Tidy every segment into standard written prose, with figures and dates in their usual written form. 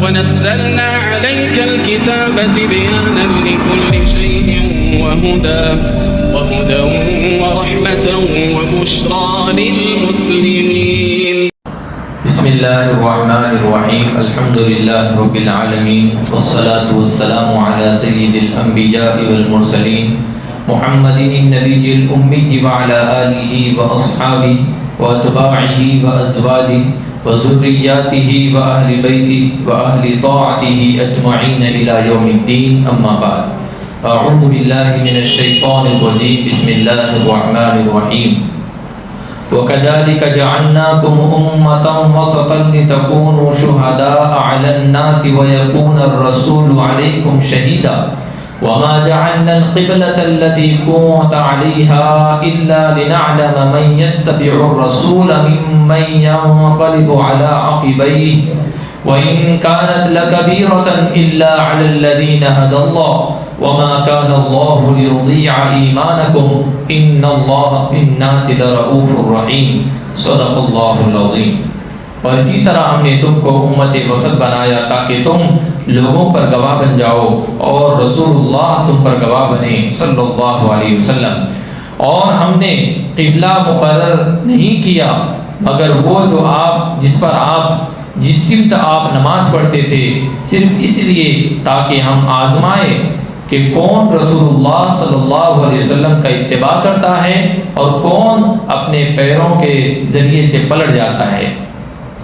ونزلنا عليك الكتاب تبيانا لكل شيء وهدى ورحمة وبشرى للمسلمين. بسم الله الرحمن الرحيم. الحمد لله رب العالمين والصلاة والسلام على سيد الأنبياء والمرسلين محمد النبي الأمي وعلى آله وأصحابه وأتباعه وأزواجه وذرياته وأهل بيته وأهل طاعته أجمعين إلى يوم الدين. أما بعد، أعوذ بالله من الشيطان الرجيم. بسم الله الرحمن الرحيم. وَكَذَلِكَ جَعَلْنَاكُمْ أُمَّةً وَسَطًا لِتَكُونُوا شُهَدَاءَ عَلَى النَّاسِ وَيَكُونَ الرَّسُولُ عَلَيْكُمْ شَهِيدًا وَمَا جَعَلْنَا الْقِبْلَةَ الَّتِي كُنتَ عَلَيْهَا إِلَّا لِنَعْلَمَ مَن يَتَّبِعُ الرَّسُولَ مِمَّن يَنقَلِبُ عَلَى عَقِبَيْهِ وَإِن كَانَتْ لَكَبِيرَةً إِلَّا عَلَى الَّذِينَ هَدَى اللَّهُ وَمَا كَانَ اللَّهُ لِيُضِيعَ إِيمَانَكُمْ إِنَّ اللَّهَ بِالنَّاسِ لَرَءُوفٌ رَحِيمٌ. صدق اللہ العظیم. اور اسی طرح ہم نے تم کو امت وسط بنایا تاکہ تم لوگوں پر گواہ بن جاؤ اور رسول اللہ تم پر گواہ بنے صلی اللہ علیہ وسلم. اور ہم نے قبلہ مقرر نہیں کیا مگر وہ جو جس سمت آپ نماز پڑھتے تھے، صرف اس لیے تاکہ ہم آزمائیں کہ کون رسول اللہ صلی اللہ علیہ وسلم کا اتباع کرتا ہے اور کون اپنے پیروں کے ذریعے سے پلٹ جاتا ہے،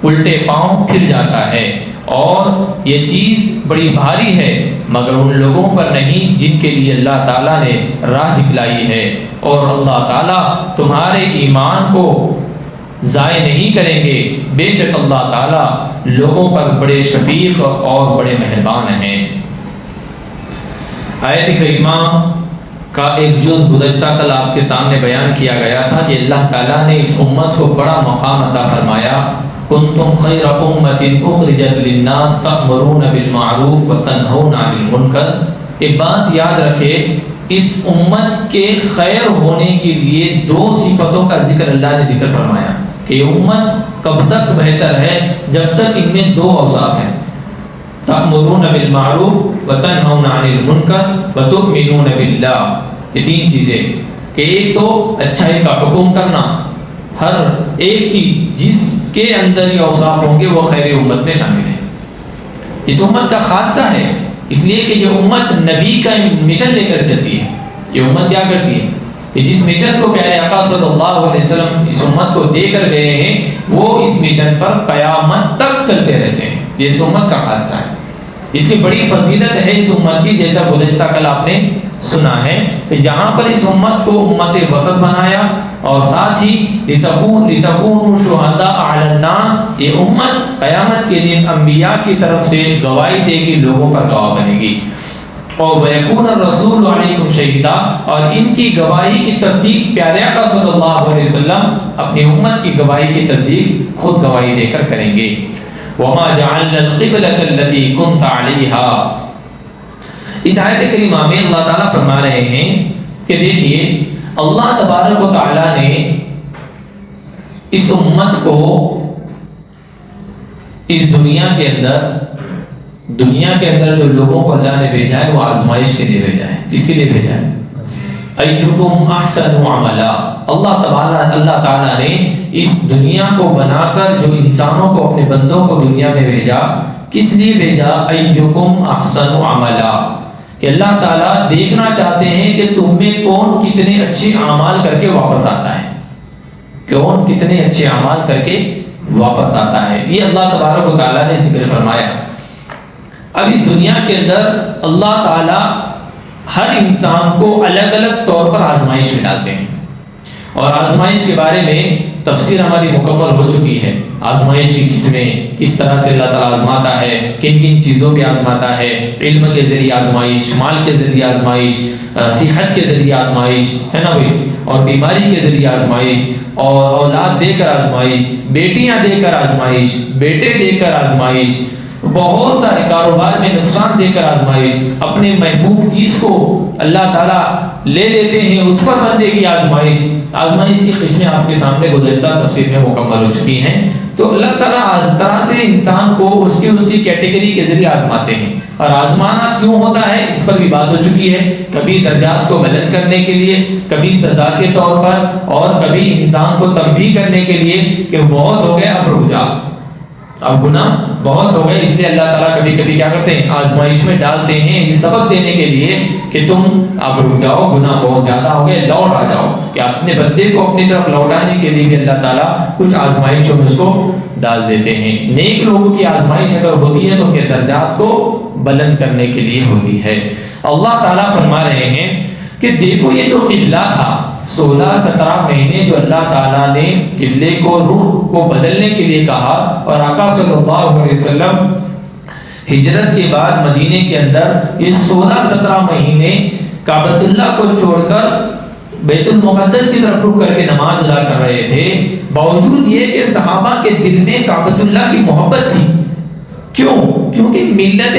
الٹے پاؤں پھر جاتا ہے. اور یہ چیز بڑی بھاری ہے مگر ان لوگوں پر نہیں جن کے لیے اللہ تعالیٰ نے راہ دکھلائی ہے. اور اللہ تعالیٰ تمہارے ایمان کو ضائع نہیں کریں گے. بے شک اللہ تعالیٰ لوگوں پر بڑے شفیق اور بڑے مہربان ہیں. آیت کریمہ کا ایک جز گزشتہ کل آپ کے سامنے بیان کیا گیا تھا کہ اللہ تعالیٰ نے اس امت کو بڑا مقام عطا فرمایا. کنتم خیر امت اخرجت للناس تأمرون بالمعروف وتنہون عن المنکر. ایک بات یاد رکھے، اس امت کے خیر ہونے کے لیے دو صفتوں کا ذکر اللہ نے ذکر فرمایا کہ یہ امت کب تک بہتر ہے جب تک ان میں دو اوصاف ہیں، تأمرون بالمعروف وتنہون عن المنکر وتؤمنون باللہ. یہ تین چیزیں کہ ایک تو اچھائی کا حکم کرنا، ہر ایک کی جس کے اندر یہ اوصاف ہوں گے وہ خیر امت میں شامل ہے. اس امت کا خاصہ ہے اس لیے کہ یہ امت نبی کا مشن لے کر چلتی ہے. یہ امت کیا کرتی ہے کہ جس مشن کو پیارے آقا صلی اللہ علیہ وسلم اس امت کو دے کر گئے ہیں وہ اس مشن پر قیامت تک چلتے رہتے ہیں. یہ اس امت کا خاصہ ہے. اس کی بڑی فضیلت ہے اس امت کی، جیسا گزشتہ کل آپ نے سنا ہے کہ یہاں پر اس امت کو امت وسط بنایا اور ساتھ ہی لِتَكُونُوا شُهَدَاءَ عَلَى النَّاسِ. یہ امت قیامت کے دن انبیاء کی طرف سے گواہی دے گی، لوگوں پر گواہ بنے گی. اور وَيَكُونَ الرَّسُولُ عَلَيْكُمْ شَهِيدًا. اور ان کی گواہی کی تصدیق پیارے آقا صلی اللہ علیہ وسلم اپنی امت کی گواہی کی تصدیق خود گواہی دے کر کریں گے. وَمَا جَعَلْنَا الْقِبْلَةَ الَّتِي كُنْتَ عَلَيْهَا. اس آیت کریمہ میں اللہ تعالیٰ فرما رہے ہیں کہ دیکھیے اللہ تبارک و تعالیٰ نے اس امت کو اس دنیا کے اندر جو لوگوں کو اللہ نے بھیجا ہے وہ آزمائش کے لیے بھیجا ہے. کس کے لیے بھیجا ہے؟ ایکم احسن عملا. اللہ تعالیٰ نے اس دنیا کو بنا کر جو انسانوں کو اپنے بندوں کو دنیا میں بھیجا، کس لیے بھیجا؟ ایکم احسن عملا، کہ اللہ تعالیٰ دیکھنا چاہتے ہیں کہ تم میں کون کتنے اچھے اعمال کر کے واپس آتا ہے، کون کتنے اچھے اعمال کر کے واپس آتا ہے. یہ اللہ تبارک و تعالیٰ نے ذکر فرمایا. اب اس دنیا کے اندر اللہ تعالیٰ ہر انسان کو الگ الگ طور پر آزمائش میں ڈالتے ہیں، اور آزمائش کے بارے میں تفسیر ہماری مکمل ہو چکی ہے. آزمائش کی قسمیں، کس طرح سے اللہ تعالیٰ آزماتا ہے، کن کن چیزوں پہ آزماتا ہے. علم کے ذریعے آزمائش، مال کے ذریعے آزمائش، صحت کے ذریعے آزمائش ہے نا بھائی، اور بیماری کے ذریعے آزمائش، اور اولاد دے کر آزمائش، بیٹیاں دے کر آزمائش، بیٹے دے کر آزمائش، بہت سارے کاروبار میں نقصان دے کر آزمائش، اپنے محبوب چیز کو اللہ تعالیٰ لے لیتے ہیں اس پر بندے کی آزمائش، آزمائش کی قسمیں آپ کے سامنے گزشتہ تفسیر میں مکمل ہو چکی ہیں. تو اللہ تعالیٰ ہر طرح سے انسان کو اس کی کیٹیگری کے ذریعے آزماتے ہیں. اور آزمانا کیوں ہوتا ہے اس پر بھی بات ہو چکی ہے. کبھی درجات کو بلند کرنے کے لیے، کبھی سزا کے طور پر، اور کبھی انسان کو تنبیہ کرنے کے لیے کہ بہت ہو گئے اب رک جا، اب گناہ بہت ہو گئے. اس لیے اللہ تعالیٰ کبھی کبھی کیا کرتے ہیں، آزمائش میں ڈالتے ہیں یہ سبق دینے کے لیے کہ تم اب رک جاؤ، گناہ بہت زیادہ ہو گئے، لوٹ آ جاؤ. کہ اپنے بندے کو اپنی طرف لوٹانے کے لیے بھی اللہ تعالیٰ کچھ آزمائشوں میں اس کو ڈال دیتے ہیں. نیک لوگوں کی آزمائش اگر ہوتی ہے تو ان کے درجات کو بلند کرنے کے لیے ہوتی ہے. اللہ تعالیٰ فرما رہے ہیں کہ دیکھو یہ جو قبلہ تھا 16-17 مہینے جو اللہ تعالیٰ نے قبلے کو رخ کو بدلنے کے لیے کہا، اور آقا صلی اللہ علیہ وسلم ہجرت کے بعد مدینے کے اندر یہ 16-17 مہینے کعبۃ اللہ کو چھوڑ کر بیت المقدس کی طرف رخ کر کے نماز ادا کر رہے تھے. باوجود یہ کہ صحابہ کے دل میں کعبۃ اللہ کی محبت تھی. کیوں؟ کیونکہ ملت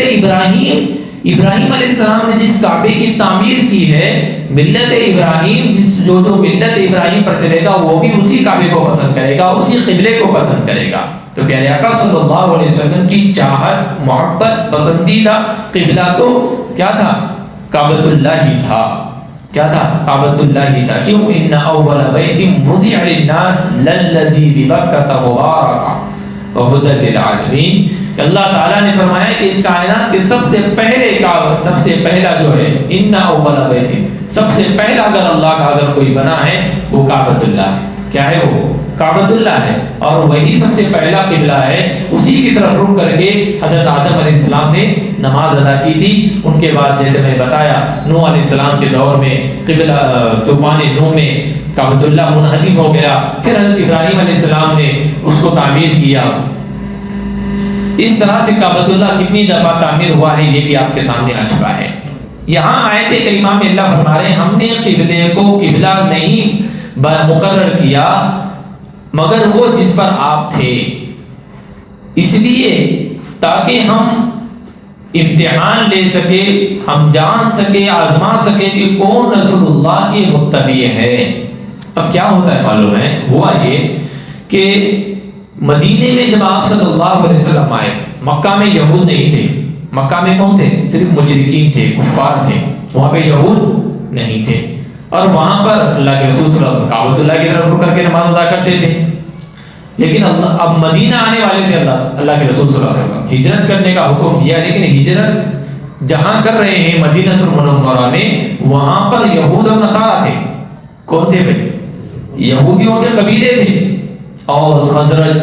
ابراہیم علیہ السلام نے جس کعبے کی تعمیر کی ہے، ملت ابراہیم جو ملت ابراہیم پر چلے گا وہ بھی اسی کعبے کو پسند کرے گا، اسی قبلے کو پسند کرے گا. تو پیارے آقا صلی اللہ علیہ وسلم کی چاہت، محبت، پسندیدہ قبلہ تو کیا تھا؟ کعبۃ اللہ ہی تھا. کیا تھا؟ کعبۃ اللہ ہی تھا. کیوں؟ ان اول بیت وضع للناس للذی ببکۃ مبارکہ وہدی للعالمین. اللہ تعالیٰ نے فرمایا کہ اس کائنات کے سب سے پہلا جو ہے ان اول بیت، سب سے پہلا اگر اللہ کا اگر کوئی بنا ہے وہ کعبۃ اللہ ہے. کیا ہے وہ؟ کعبۃ اللہ ہے. اور وہی سب سے پہلا قبلہ ہے. اسی کی طرف رخ کر کے حضرت آدم علیہ السلام نے نماز ادا کی تھی. ان کے بعد جیسے میں نے بتایا نوح علیہ السلام کے دور میں قبلہ طوفان نوح میں کعبۃ اللہ منہدم ہو گیا. پھر حضرت ابراہیم علیہ السلام نے اس کو تعمیر کیا. اس طرح سے کعبۃ اللہ کتنی دفعہ تعمیر ہوا ہے یہ بھی آپ کے سامنے آ چکا ہے. یہاں آیت کریمہ میں اللہ فرما رہے ہیں ہم نے قبلے کو قبلہ نہیں مقرر کیا مگر وہ جس پر آپ تھے، اس لیے تاکہ ہم امتحان لے سکے، ہم جان سکے، آزما سکے کہ کون رسول اللہ کے متبع ہے. اب کیا ہوتا ہے معلوم ہے؟ ہوا یہ کہ مدینے میں جب آپ صلی اللہ علیہ وسلم آئے، مکہ میں یہود نہیں تھے. مکہ میں کون تھے؟ صرف مشرکین تھے، کفار تھے. وہاں پہ یہود نہیں تھے. اور وہاں پر اللہ کے رسول صلی اللہ علیہ وسلم کعبۃ اللہ کی طرف رخ کر کے نماز ادا کرتے تھے. لیکن اب مدینہ آنے والے تھے اللہ کے رسول صلی اللہ علیہ وسلم ہجرت کرنے کا حکم دیا. لیکن ہجرت جہاں کر رہے ہیں مدینہ المنورہ میں، وہاں پر یہود اور نصارہ تھے. کون تھے بھائی؟ یہودیوں کے قبیلے تھے. اور خزرج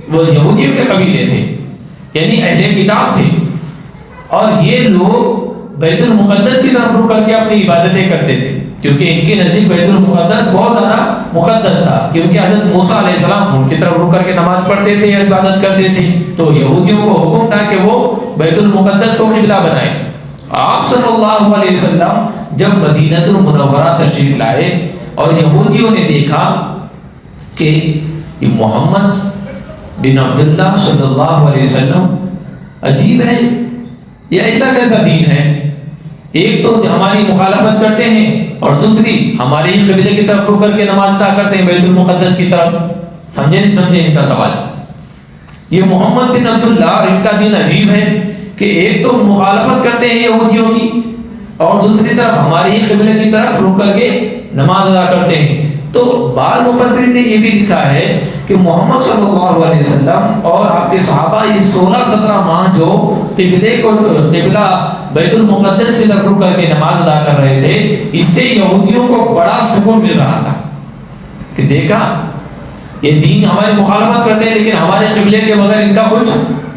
وہ یہودیوں کے قبیلے تھے، یعنی اہل کتاب تھے. اور یہ لوگ بیت المقدس کی طرف رخ کر کے اپنی عبادتیں کرتے تھے، کیونکہ ان کے نزدیک بیت المقدس بہت زیادہ مقدس تھا. کیونکہ حضرت موسیٰ علیہ السلام ان کی طرف رخ کر کے نماز پڑھتے تھے یا عبادت کرتے تھے. تو یہودیوں کو حکم تھا کہ وہ بیت المقدس کو قبلہ بنائیں. آپ صلی اللہ علیہ وسلم جب مدینہ المنورہ تشریف لائے اور یہودیوں نے دیکھا کہ یہ محمد بن عبداللہ صلی اللہ علیہ وسلم عجیب ہے، یہ ایسا کیسا دین ہے؟ ایک تو ہماری مخالفت کرتے ہیں اور دوسری ہمارے ہی قبیلے کی طرف رخ کر کے نماز ادا کرتے ہیں بیت المقدس کی طرف. سمجھے نہیں سمجھے ان کا سوال؟ یہ محمد بن عبداللہ اور ان کا دین عجیب ہے کہ ایک تو مخالفت کرتے ہیں یہودیوں کی اور دوسری طرف ہمارے ہی قبیلے کی طرف رخ کر کے نماز ادا کرتے ہیں. تو بعض مفسرین نے یہ بھی لکھا ہے کہ محمد صلی اللہ علیہ وسلم اور آپ کے صحابہ یہ 16-17 ماہ جو قبلہ بیت المقدس کی طرف رخ کر کے نماز ادا کر رہے تھے، اس سے یہودیوں کو بڑا سکون مل رہا تھا کہ دیکھا یہ دین ہماری مخالفت کرتے ہیں لیکن ہمارے قبلے کے بغیر ان کا کچھ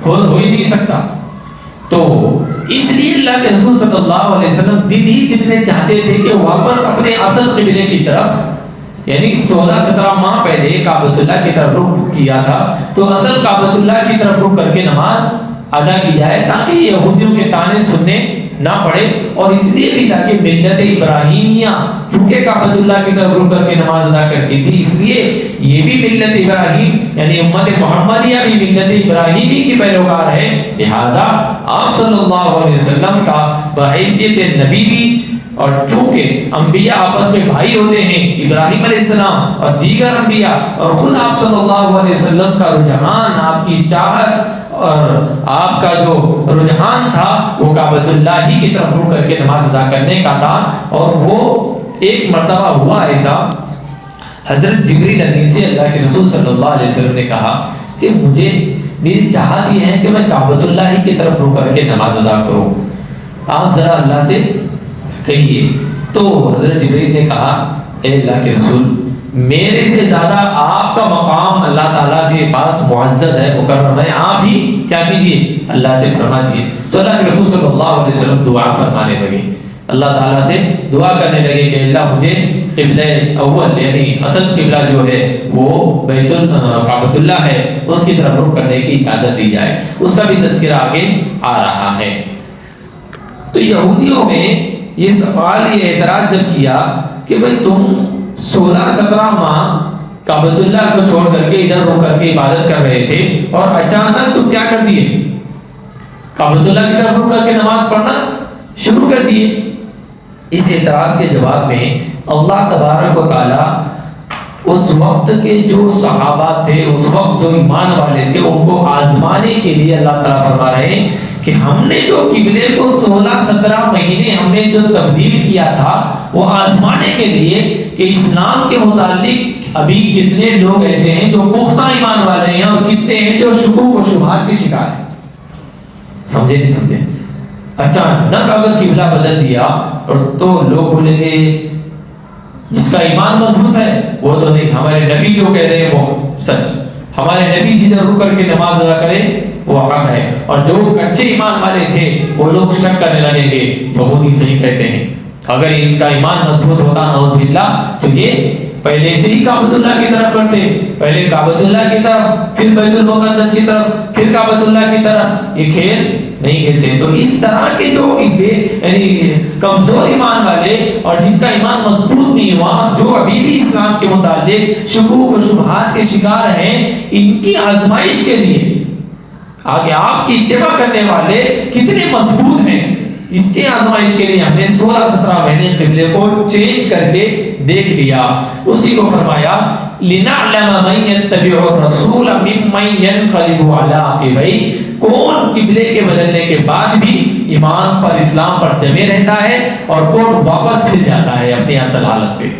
ہو ہی نہیں سکتا. تو اس لیے اللہ کے رسول صلی اللہ علیہ وسلم دل ہی دل میں چاہتے تھے کہ واپس اپنے اصل قبلے کی طرف، یعنی 16-17 ماہ پہلے کعبۃ اللہ کی طرف رخ کیا تھا تو اصل کعبۃ اللہ کی طرف رخ کر کے نماز ادا کی جائے تاکہ یہودیوں کے طعنے سننے نہ پڑھے، اور اس لیے بھی تاکہ ملت ابراہیمیہ چونکہ کعبۃ اللہ کی طرف رخ کر کے نماز ادا کرتی تھی، اس لیے یہ بھی ملت ابراہیم یعنی امت محمدیہ بھی ملت ابراہیمی کی پیروکار ہے، لہذا آپ صلی اللہ علیہ وسلم کا بحیثیت نبی بھی، اور چونکہ انبیاء آپس میں بھائی ہوتے ہیں، ابراہیم علیہ السلام اور دیگر انبیاء، اور خود آپ صلی اللہ علیہ وسلم کا رجحان، آپ کی چاہت اور آپ کا جو رجحان تھا وہ کعبۃ اللہ ہی کی طرف رخ کر کے نماز ادا کرنے کا تھا۔ اور وہ ایک مرتبہ ہوا ایسا، حضرت جبریل امین سے اللہ کے رسول صلی اللہ علیہ وسلم نے کہا کہ مجھے میری چاہت یہ ہے کہ میں کعبۃ اللہ ہی کی طرف رخ کر کے نماز ادا کروں، آپ ذرا اللہ سے کہیے۔ تو حضرت جبریل نے کہا اے اللہ کے رسول، میرے سے زیادہ آپ کا مقام اللہ تعالیٰ کے پاس معزز ہے، مکرم ہے، آپ ہی کیا کیجئے، اللہ سے فرما دیجئے۔ تو اللہ کے رسول صلی اللہ علیہ وسلم دعا فرمانے لگے، اللہ تعالیٰ سے دعا کرنے لگے کہ اللہ مجھے قبلہ اول یعنی اصل قبلہ جو ہے وہ کعبۃ اللہ ہے، اس کی طرف رخ کرنے کی اجازت دی جائے۔ اس کا بھی تذکرہ آگے آ رہا ہے۔ تو یہودیوں میں یہ سوال، یہ اعتراض جب کیا کہ بھئی تم 16-17 ماہ کعبۃ اللہ کو چھوڑ کر کے ادھر رخ کر کے عبادت کر رہے تھے، اور اچانک تم کیا کر دیے، کعبۃ اللہ کی طرف رخ کر کے نماز پڑھنا شروع کر دیے۔ اس اعتراض کے جواب میں اللہ تبارک و تعالی اس وقت کے جو صحابہ تھے، اس وقت جو ایمان والے تھے، ان کو آزمانے کے لیے اللہ تعالیٰ فرما رہے ہیں کہ ہم نے جو قبلے کو 16-17 مہینے ہم نے جو تبدیل کیا تھا، وہ آزمانے کے لیے کہ اسلام کے متعلق ابھی کتنے لوگ ایسے ہیں جو پختہ ایمان والے ہیں، اور کتنے ہیں جو شکوک و شبہات کے شکار ہیں۔ سمجھے نہیں سمجھے؟ اچانک اگر قبلہ بدل دیا اور تو لوگ بولیں گے جس کا ایمان مضبوط ہے وہ تو نہیں، ہمارے نبی جو کہہ رہے ہیں وہ سچ، ہمارے نبی جدھر رک کر کے نماز ادا کرے وہ حق ہے۔ اور جو کچے ایمان والے تھے وہ لوگ شک کرنے لگیں گے یہودی صحیح کہتے ہیں، اگر ان کا ایمان مضبوط ہوتا نعوذ باللہ تو یہ پہلے سے ہی کعبۃ اللہ کی طرف کرتے، پہلے کعبۃ اللہ کی طرف، پھر بیت المقدس کی طرف، پھر کعبۃ اللہ کی طرف، یہ کھیل نہیں کھیلتے۔ تو اس طرح کے جو یعنی کمزور ایمان والے اور جن کا ایمان مضبوط نہیں ہوا، جو ابھی بھی اسلام کے متعلق شکوک و شبہات کے شکار ہیں، ان کی آزمائش کے لیے آگے آپ کی اتباع کرنے والے کتنے مضبوط ہیں، اس کے آزمائش کے لیے ہم نے 16-17 مہینے قبلے کو چینج کر کے دیکھ لیا۔ اسی کو فرمایا لِنَعْلَمَ مَنْ يَتَّبِعُ الرَّسُولَ مِمَّنْ يَنْقَلِبُ عَلَىٰ عَقِبَيْهِ، کون قبلے کے بدلنے کے بعد بھی ایمان پر، اسلام پر جمے رہتا ہے، اور کون واپس پھر جاتا ہے اپنی اصل حالت پہ،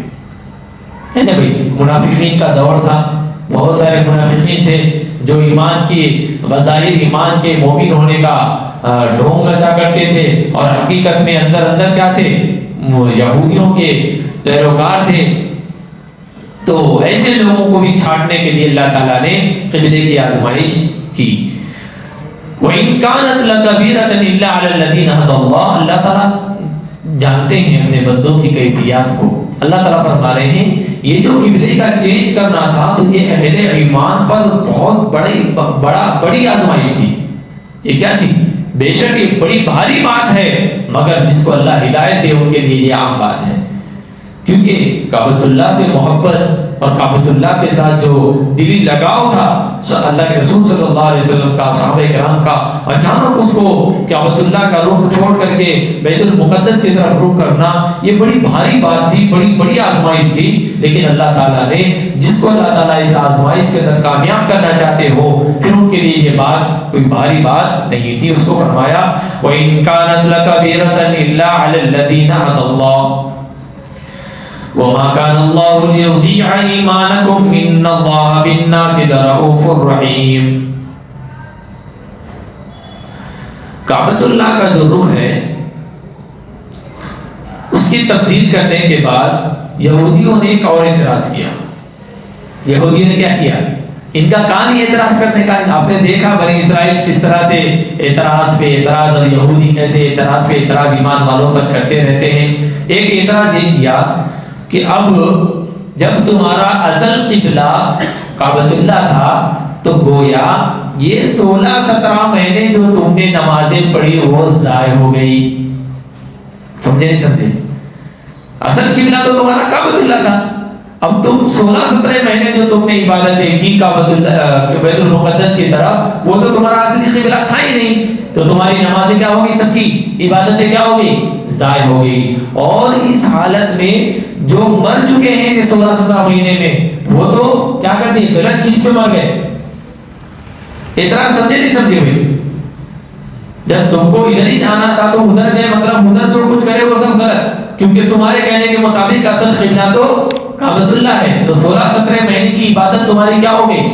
ہے نا بھائی۔ منافقین کا دور تھا، بہت سارے منافقین تھے جو ایمان کی بظاہر ایمان کے مومن ہونے کا ڈھونگ رچا کرتے تھے، اور حقیقت میں اندر اندر کیا تھے، یہودیوں کے پیروکار تھے۔ تو ایسے لوگوں کو بھی چھانٹنے کے لیے اللہ تعالیٰ نے قبلے کی آزمائش کی۔ وَإِن كَانَتْ لَكَبِيرَةً إِلَّا عَلَى الَّذِينَ هَدَى اللَّهُ، اللہ تعالیٰ جانتے ہیں اپنے بندوں کی کیفیات کو۔ اللہ تعالیٰ فرما رہے ہیں یہ جو قبلے کا چینج کرنا تھا تو یہ اہل ایمان پر بہت بڑی آزمائش تھی۔ یہ کیا تھی؟ بے شک یہ بڑی بھاری بات ہے، مگر جس کو اللہ ہدایت دے ان کے لیے یہ عام بات ہے، کیونکہ کعبۃ اللہ سے محبت اور کعبۃ اللہ کے ساتھ جو دلی لگاؤ تھا اللہ کے رسول صلی اللہ علیہ وسلم کا، صحابہ کرام کا، اچانک اس کو کعبۃ اللہ کا رخ چھوڑ کر کے بیت المقدس کی طرف رخ کرنا یہ بڑی بھاری بات تھی، بڑی آزمائش تھی۔ لیکن اللہ تعالیٰ نے جس کو اللہ تعالیٰ اس آزمائش کے اندر کامیاب کرنا چاہتے ہو، پھر ان کے لیے یہ بات کوئی بھاری بات نہیں تھی۔ اس کو فرمایا وَإِن كَانَتْ لَكَبِيرَةً إِلَّا عَلَى الَّذِينَ هَدَى اللَّهُ وَمَا كَانَ اللَّهُ لِيُضِيعَ إِيمَانَكُمْ إِنَّ اللَّهَ بِالنَّاسِ لَرَءُوفٌ رَحِيمٌ۔ کعبۃ اللہ کا جو رخ ہے اس کی تبدیل کرنے کے بعد یہودیوں نے ایک اور اعتراض کیا۔ یہودیوں نے کیا کیا؟ ان کا کام یہ اعتراض کرنے کا۔ آپ نے دیکھا بنی اسرائیل کس طرح سے اعتراض پہ اعتراض، اور یہودی کیسے اعتراض پہ اعتراض ایمان والوں پر کرتے رہتے ہیں۔ ایک اعتراض یہ کیا کہ اب جب تمہارا اصل قبلہ کعبۃ اللہ تھا تو گویا یہ 16-17 مہینے جو تم نے نمازیں پڑھی وہ ضائع ہو گئی، سمجھے نہیں سمجھے؟ اصل قبلہ تو تمہارا کعبۃ اللہ تھا. اب تم 16-17 مہینے جو تم نے عبادتیں کی کعبۃ اللہ بیت المقدس کی طرف، وہ تو تمہارا اصلی قبلہ تھا ہی نہیں. تو تمہاری نمازیں کیا ہوگی؟ سب کی عبادتیں کیا ہوگی؟ ضائع ہو گئی. اور اس حالت میں جو مر چکے ہیں 16-17 مہینے میں، وہ تو کیا کر دیے؟ غلط چیز پہ مر گئے. اعتراض سمجھے نہیں سمجھے ہوئے؟ جب تم کو ادھر ہی جانا تھا تو ادھر گئے، مطلب ادھر جو کچھ کرے وہ سب غلط، کیونکہ تمہارے کہنے کے مطابق اصل قبلہ تو کعبۃ اللہ ہے. تو 16-17 مہینے کی عبادت تمہاری کیا ہو گئی؟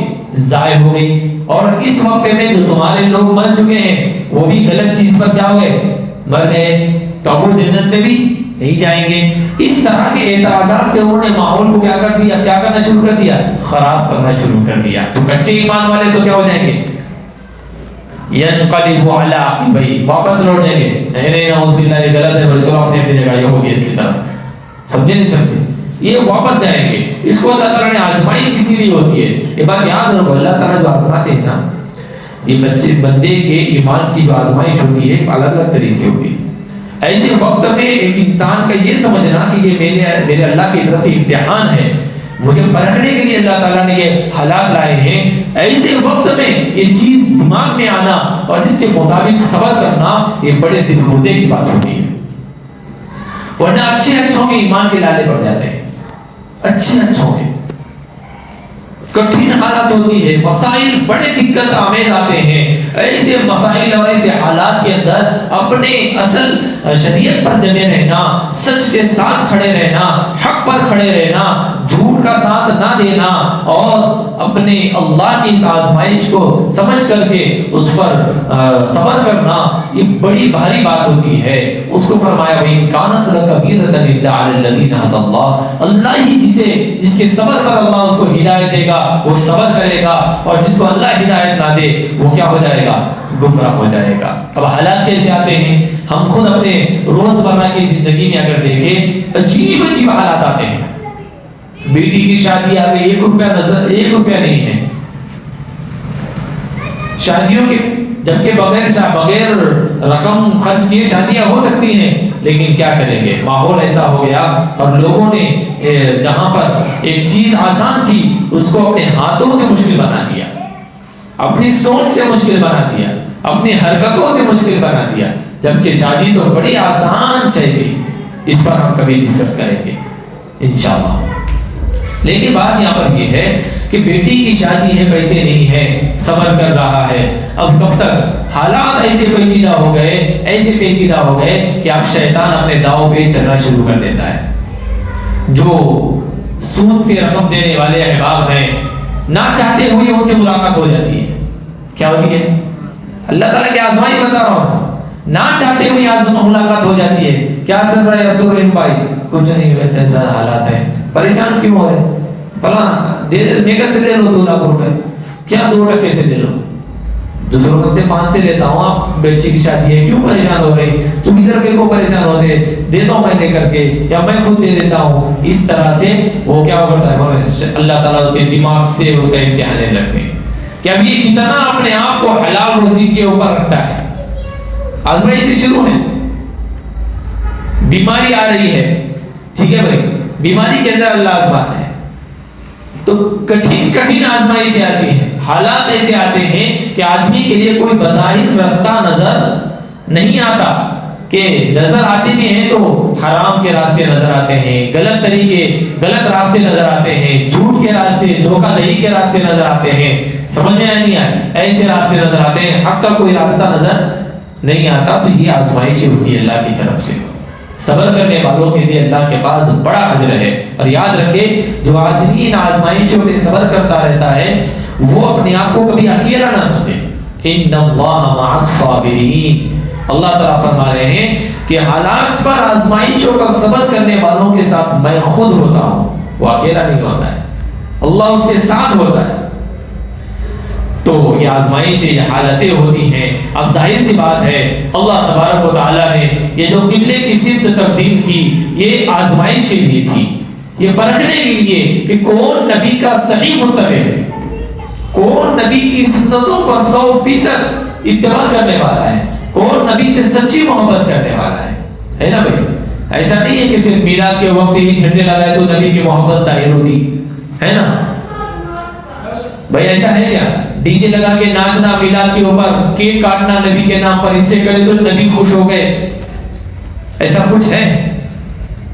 ضائع ہو گئی. اور اس وقت میں جو تمہارے لوگ مر چکے ہیں وہ بھی غلط چیز پر کیا ہو گئے؟ مر گئے. تو وہ جنت میں بھی نہیں جائیں گے. اس طرح کے اعتراضات سے انہوں نے ماحول کو کیا کر دیا؟ کیا کرنا شروع کر دیا؟ خراب کرنا شروع کر دیا. تو کچے ایمان والے تو کیا ہو جائیں گے؟ ينقلب على عقبيه، واپس لوٹ جائیں گے. نہیں نعوذ باللہ یہ غلط ہے، بولے چلو اپنی اپنی جگہ یہودیت کی طرف. سمجھے نہیں سمجھے؟ یہ واپس جائیں گے. اس کو اللہ تعالیٰ نے آزمائش اسی لیے ہوتی ہے. یہ بات یاد رکھو، اللہ تعالیٰ جو آزماتے ہیں نا، یہ بندے کے ایمان کی جو آزمائش ہوتی ہے الگ الگ طریقے سے ہوتی ہے. ایسے وقت میں ایک انسان کا یہ سمجھنا کہ یہ میرے اللہ کی طرف سے امتحان ہے، مجھے پرکھنے کے لیے اللہ تعالیٰ نے یہ حالات لائے ہیں. ایسے وقت میں یہ چیز دماغ میں آنا اور اس کے مطابق صبر کرنا، یہ بڑے دل مردے کی بات ہوتی ہے. ورنہ اچھے اچھوں کے ایمان کے لالے پڑ جاتے ہیں. اچھے اچھوں کے کٹھن حالت ہوتی ہے، مسائل بڑے دقت آمیز آتے ہیں. ایسے مسائل اور ایسے حالات کے اندر اپنے اصل شریعت پر جمے رہنا، سچ کے ساتھ کھڑے رہنا، حق پر کھڑے رہنا، جھوٹ کا ساتھ نہ دینا، اور اپنے اللہ کی اس آزمائش کو سمجھ کر کے اس پر صبر کرنا، یہ بڑی بھاری بات ہوتی ہے. اس کو فرمایا وَإِن كَانَتْ لَكَبِيرَةً إِلَّا عَلَى الَّذِينَ هَدَى اللَّهُ، اللہ ہی جس کے صبر پر اللہ اس کو ہدایت دے گا وہ صبر کرے گا، اور جس کو اللہ ہدایت نہ دے وہ کیا ہو جائے گا؟ گمراہ ہو جائے گا. اب حالات کیسے آتے ہیں؟ ہم خود اپنے روزمرہ کی زندگی میں اگر دیکھیں، عجیب عجیب حالات آتے ہیں. بیٹی کی شادی آ گئی، 1 روپیہ نہیں ہے شادیوں کے، جبکہ بغیر رقم خرچ کیے شادیاں ہو سکتی ہیں. لیکن کیا کریں گے؟ ماحول ایسا ہو گیا، اور لوگوں نے جہاں پر ایک چیز آسان تھی اس کو اپنے ہاتھوں سے مشکل بنا دیا، اپنی سوچ سے مشکل بنا دیا، اپنی حرکتوں سے مشکل بنا دیا. جبکہ شادی تو بڑی آسان شے تھی. اس پر ہم کبھی ڈسکس کریں گے انشاءاللہ. لیکن بات یہاں پر یہ ہے کہ بیٹی کی شادی ہے، پیسے نہیں ہے، صبر کر رہا ہے. اب کب تک؟ حالات ایسے پیچیدہ ہو گئے کہ اب شیطان اپنے داؤ پہ چلنا شروع کر دیتا ہے. جو سود سے رقم دینے والے احباب ہیں، نہ چاہتے ہوئے ان سے ملاقات ہو جاتی ہے. کیا ہوتی ہے؟ اللہ تعالیٰ کی آزمائش بتا رہا ہوں. نہ چاہتے ہوئے ملاقات ہو جاتی ہے. کیا چل رہا ہے عبدالرحیم بھائی؟ کچھ نہیں، ویسے ایسا حالات ہیں. پریشان کیوں ہو رہے؟ فلاں نگت سے لے لو 2 لاکھ روپے. کیا 2% سے لے لو؟ دوسروں سے 5 سے لیتا ہوں. آپ بچی کی شادی ہے، کیوں پریشان ہو رہی؟ تم ادھر کے کو پریشان ہوتے، دیتا ہوں میں لے کر کے، یا میں خود دے دیتا ہوں. اس طرح سے وہ کیا کرتا ہے؟ اللہ تعالیٰ اس کے دماغ سے اس کا امتحان لینے لگتے ہیں کہ اب یہ کتنا اپنے آپ کو حلال روزی کے اوپر رکھتا ہے. آزمائش سے شروع ہے. بیماری آ رہی ہے، ٹھیک ہے بھائی، بیماری کے اندر اللہ آزماتا ہے. تو کٹھن آزمائشیں آتی ہیں، حالات ایسے آتے ہیں کہ آدمی کے لیے کوئی بظاہر رستہ نظر نہیں آتا. کہ نظر آتے بھی ہیں تو حرام کے راستے نظر آتے ہیں، غلط راستے نظر آتے ہیں، جھوٹ کے راستے، دھوکہ دہی کے راستے نظر آتے ہیں. سمجھ میں نہیں آئے؟ ایسے راستے نظر آتے ہیں، حق کا کوئی راستہ نظر نہیں آتا. تو یہ آزمائش ہوتی ہے اللہ کی طرف سے. صبر کرنے والوں کے لیے اللہ کے پاس بڑا اجر ہے. اور یاد رکھے، جو آدمی ان آزمائشوں میں صبر کرتا رہتا ہے وہ اپنے آپ کو کبھی اکیلا نہ سمجھے. ان اللہ مع الصابرین، اللہ تعالیٰ فرما رہے ہیں کہ حالات پر آزمائشوں کا صبر کرنے والوں کے ساتھ میں خود ہوتا ہوں. وہ اکیلا نہیں ہوتا ہے، اللہ اس کے ساتھ ہوتا ہے. تو یہ آزمائشیں، یہ حالتیں ہوتی ہیں. اب ظاہر سی بات ہے اللہ تبارک و تعالیٰ نے یہ جو قبلے کی سمت تبدیل کی، یہ آزمائش کے لیے تھی، یہ پرکھنے کے لیے کہ کون نبی کا صحیح متبع ہے، کون نبی کی سنتوں پر 100% اتباع کرنے والا ہے، کون نبی سے سچی محبت کرنے والا ہے نا بھائی. ایسا نہیں ہے کہ صرف میلاد کے وقت ہی جھنڈے لگائے تو نبی کی محبت ظاہر ہوتی ہے نا. بھائی ایسا ہے کیا؟ ڈی جے لگا کے ناچنا میلاد کے اوپر، کیک کاٹنا نبی کے نام پر، اس سے کرے تو نبی خوش ہو گئے، ایسا کچھ ہے؟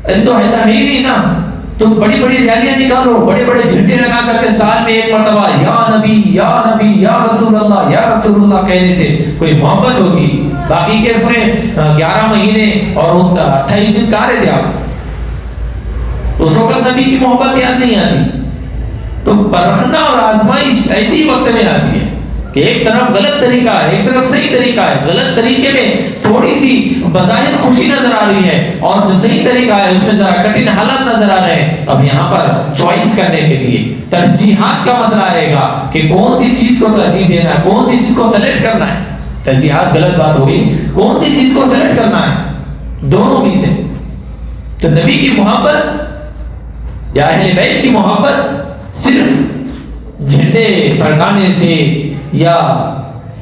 ارے تو ایسا ہے ہی نہیں نا. تم بڑی بڑی ریالیاں نکالو، بڑے بڑے جھنڈے لگا کر کے سال میں ایک مرتبہ یا نبی یا نبی یا رسول اللہ کہنے سے کوئی محبت ہوگی. باقی کے 11 مہینے اور 28 دن کہاں رہتے آپ؟ اس وقت نبی کی محبت یاد نہیں آتی. تو پرکھنا اور آزمائش ایسی وقت میں آتی ہے کہ ایک طرف غلط طریقہ ہے، ایک طرف صحیح طریقہ ہے. غلط طریقے میں تھوڑی سی بظاہر خوشی نظر آ رہی ہے اور جو صحیح طریقہ ہے اس میں ذرا کٹھن حالات نظر آ رہے ہیں. اب یہاں پر چوائس کرنے کے لیے ترجیحات کا مسئلہ آئے گا کہ کون سی چیز کو ترجیح دینا ہے، کون سی چیز کو سلیکٹ کرنا ہے. ترجیحات غلط بات ہوگی، کون سی چیز کو سلیکٹ کرنا ہے دونوں میں سے. تو نبی کی محبت یا اہل بیت کی محبت صرف جھنڈے پھڑکانے سے یا